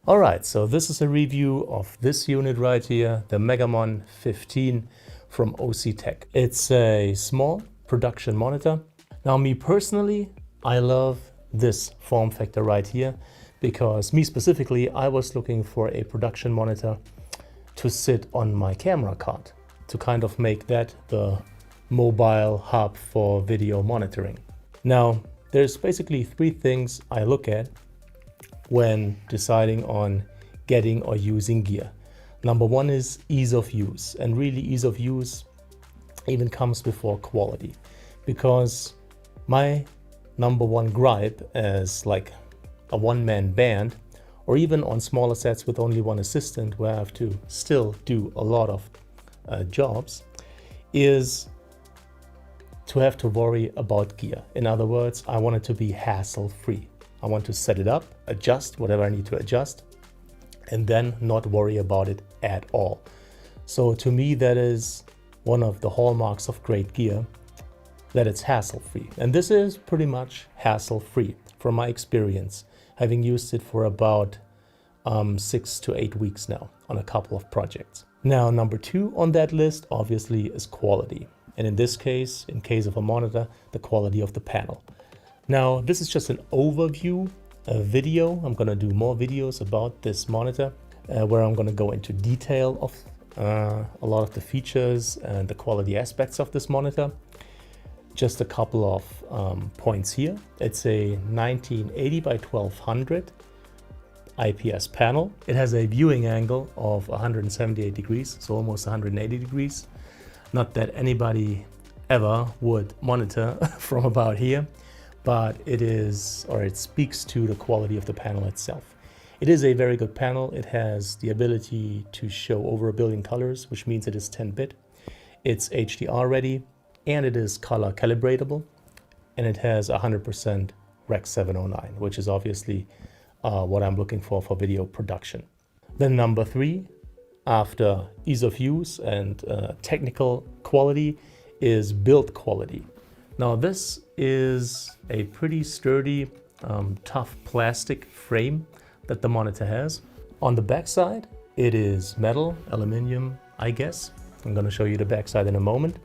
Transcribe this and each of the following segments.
Alright, so this is a review of this unit right here, the Megamon 15 from OC Tech. It's a small production monitor. Now me personally, I love this form factor right here because me specifically, I was looking for a production monitor to sit on my camera card to kind of make that the mobile hub for video monitoring. Now, there's basically three things I look at when deciding on getting or using gear. Number one is ease of use, and really ease of use even comes before quality, because my number one gripe as like a one-man band, or even on smaller sets with only one assistant where I have to still do a lot of jobs, is to have to worry about gear. In other words, I want it to be hassle-free. I want to set it up, adjust whatever I need to adjust, and then not worry about it at all. So to me, that is one of the hallmarks of great gear, that it's hassle-free. And this is pretty much hassle-free from my experience, having used it for about 6 to 8 weeks now on a couple of projects. Now, number two on that list obviously is quality. And in this case, in case of a monitor, the quality of the panel. Now, this is just an overview video. I'm going to do more videos about this monitor where I'm going to go into detail of a lot of the features and the quality aspects of this monitor. Just a couple of points here. It's a 1980 by 1200 IPS panel. It has a viewing angle of 178 degrees, so almost 180 degrees. Not that anybody ever would monitor from about here, but it is, or it speaks to the quality of the panel itself. It is a very good panel. It has the ability to show over 1 billion colors, which means it is 10-bit. It's HDR ready, and it is color calibratable, and it has 100% Rec 709, which is obviously what I'm looking for video production. Then number three, after ease of use and technical quality, is build quality. Now this is a pretty sturdy, tough plastic frame that the monitor has. On the back side, it is metal, aluminum, I guess. I'm going to show you the back side in a moment.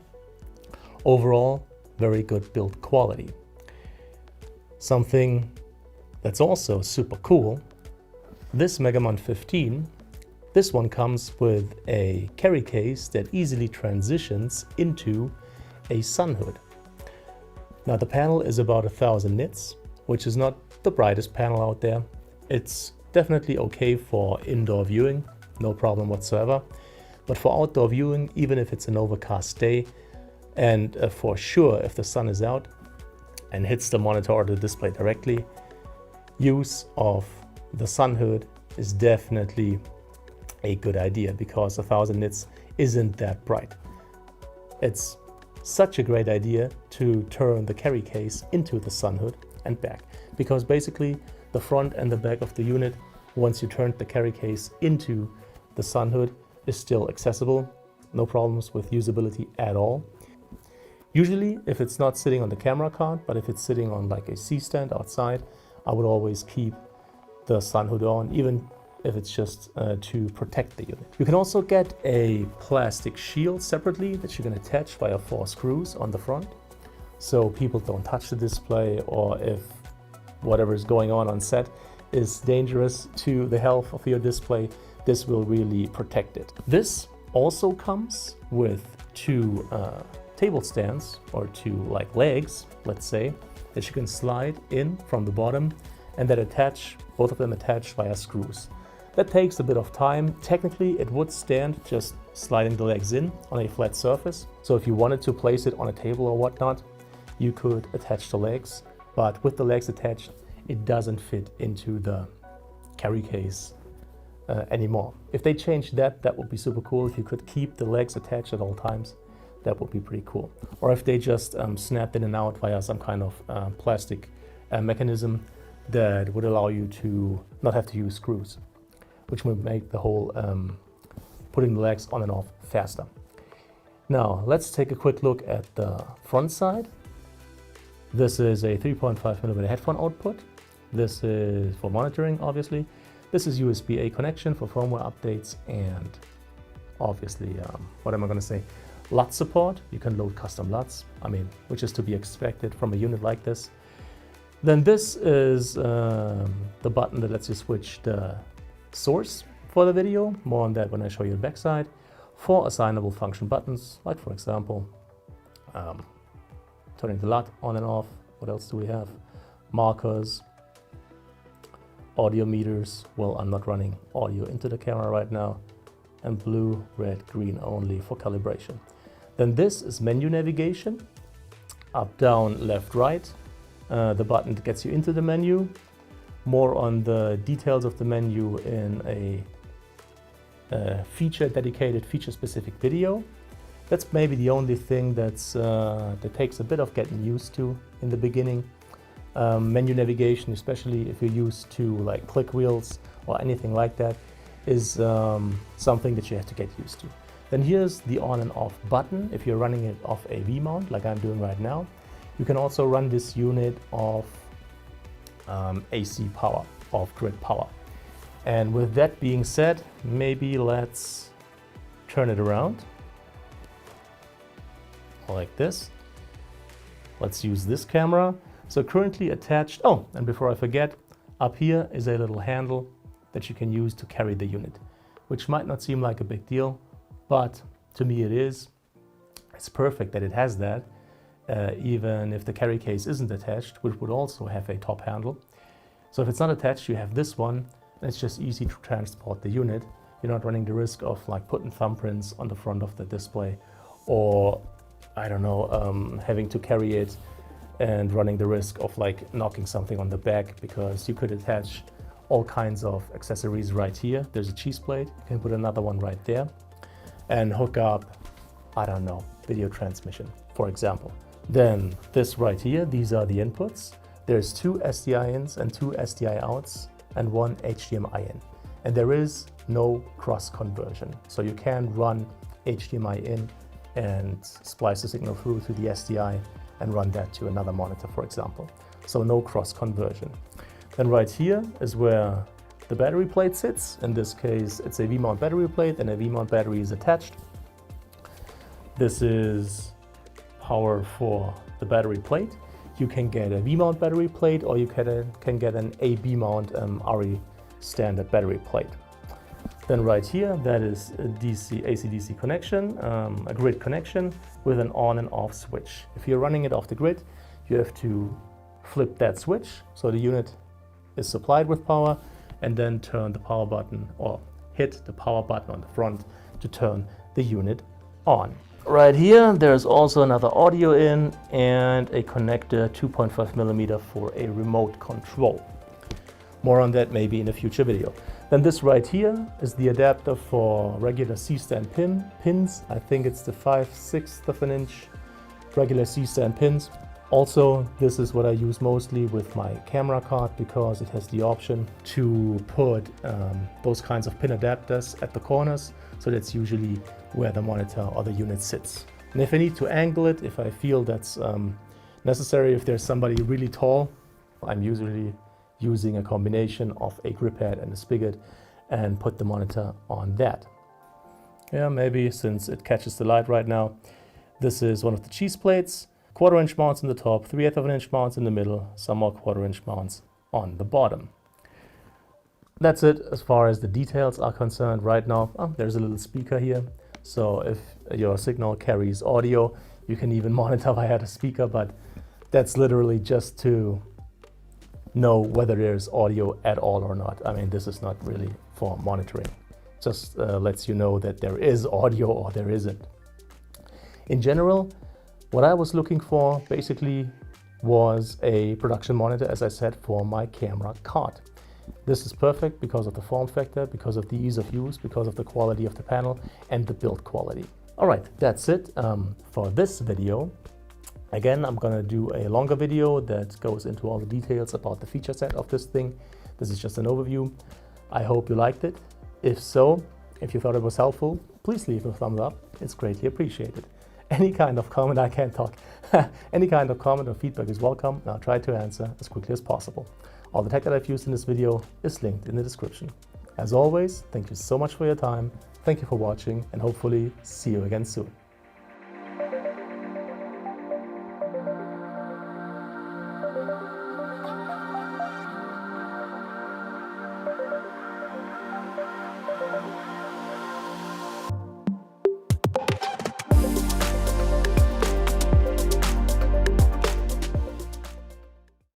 Overall, very good build quality. Something that's also super cool, this Megamon 15, this one comes with a carry case that easily transitions into a sun hood. Now the panel is about 1000 nits, which is not the brightest panel out there. It's definitely okay for indoor viewing, no problem whatsoever. But for outdoor viewing, even if it's an overcast day, and for sure if the sun is out and hits the monitor or the display directly, use of the sun hood is definitely a good idea, because 1000 nits isn't that bright. It's such a great idea to turn the carry case into the sun hood and back, because basically the front and the back of the unit, once you turn the carry case into the sun hood, is still accessible. No problems with usability at all. Usually if it's not sitting on the camera card, but if it's sitting on like a C-stand outside, I would always keep the sun hood on, even if it's just to protect the unit. You can also get a plastic shield separately that you can attach via 4 screws on the front, so people don't touch the display, or if whatever is going on set is dangerous to the health of your display, this will really protect it. This also comes with 2 table stands, or 2 like legs, let's say, that you can slide in from the bottom and that attach, both of them attached via screws. That takes a bit of time. Technically, it would stand just sliding the legs in on a flat surface. So if you wanted to place it on a table or whatnot, you could attach the legs, but with the legs attached, it doesn't fit into the carry case anymore. If they change that, that would be super cool. If you could keep the legs attached at all times, that would be pretty cool. Or if they just snap in and out via some kind of plastic mechanism that would allow you to not have to use screws, which would make the whole putting the legs on and off faster. Now let's take a quick look at the front side. This is a 3.5mm headphone output. This is for monitoring, obviously. This is USB-A connection for firmware updates, and obviously, what am I going to say? LUT support. You can load custom LUTs, which is to be expected from a unit like this. Then this is the button that lets you switch the source for the video. More on that when I show you the backside. 4 assignable function buttons, like for example, turning the LUT on and off. What else do we have? Markers, audio meters. Well, I'm not running audio into the camera right now. And blue, red, green only for calibration. Then this is menu navigation. Up, down, left, right. The button gets you into the menu. More on the details of the menu in a dedicated feature-specific video. That's maybe the only thing that takes a bit of getting used to in the beginning. Menu navigation, especially if you're used to like click wheels or anything like that, is something that you have to get used to. Then here's the on and off button if you're running it off a V-mount like I'm doing right now. You can also run this unit off AC power, off grid power. And with that being said, maybe let's turn it around like this. Let's use this camera. So currently attached, oh, and before I forget, up here is a little handle that you can use to carry the unit, which might not seem like a big deal, but to me it is. It's perfect that it has that, even if the carry case isn't attached, which would also have a top handle. So if it's not attached, you have this one, and it's just easy to transport the unit. You're not running the risk of like putting thumbprints on the front of the display, or I don't know, having to carry it and running the risk of like knocking something on the back, because you could attach all kinds of accessories right here. There's a cheese plate, you can put another one right there and hook up, I don't know, video transmission, for example. Then this right here, these are the inputs. There's 2 SDI ins and 2 SDI outs and 1 HDMI in. And there is no cross conversion. So you can run HDMI in and splice the signal through to the SDI and run that to another monitor, for example. So no cross conversion. Then right here is where the battery plate sits. In this case, it's a V-mount battery plate and a V-mount battery is attached. This is power for the battery plate. You can get a V-mount battery plate, or you can get an AB mount RE standard battery plate. Then right here, that is a AC/DC connection, a grid connection with an on and off switch. If you're running it off the grid, you have to flip that switch so the unit is supplied with power, and then turn the power button or hit the power button on the front to turn the unit on. Right here, there's also another audio in and a connector 2.5mm for a remote control. More on that maybe in a future video. Then this right here is the adapter for regular C-stand pins. I think it's the 5/6 of an inch regular C-stand pins. Also, this is what I use mostly with my camera card, because it has the option to put those kinds of pin adapters at the corners. So that's usually where the monitor or the unit sits. And if I need to angle it, if I feel that's necessary, if there's somebody really tall, I'm usually using a combination of a grip pad and a spigot and put the monitor on that. Yeah, maybe since it catches the light right now. This is one of the cheese plates. 1/4 inch mounts in the top, 3/8 of an inch mounts in the middle, some more 1/4 inch mounts on the bottom. That's it as far as the details are concerned right now. Oh, there's a little speaker here. So if your signal carries audio, you can even monitor via the speaker, but that's literally just to know whether there's audio at all or not. I mean, this is not really for monitoring. Just lets you know that there is audio or there isn't. In general, what I was looking for basically was a production monitor, as I said, for my camera card. This is perfect because of the form factor, because of the ease of use, because of the quality of the panel and the build quality. All right, that's it for this video. Again, I'm gonna do a longer video that goes into all the details about the feature set of this thing. This is just an overview. I hope you liked it. If so, if you thought it was helpful, please leave a thumbs up. It's greatly appreciated. Any kind of comment, I can't talk. Any kind of comment or feedback is welcome, and I'll try to answer as quickly as possible. All the tech that I've used in this video is linked in the description. As always, thank you so much for your time, thank you for watching, and hopefully see you again soon.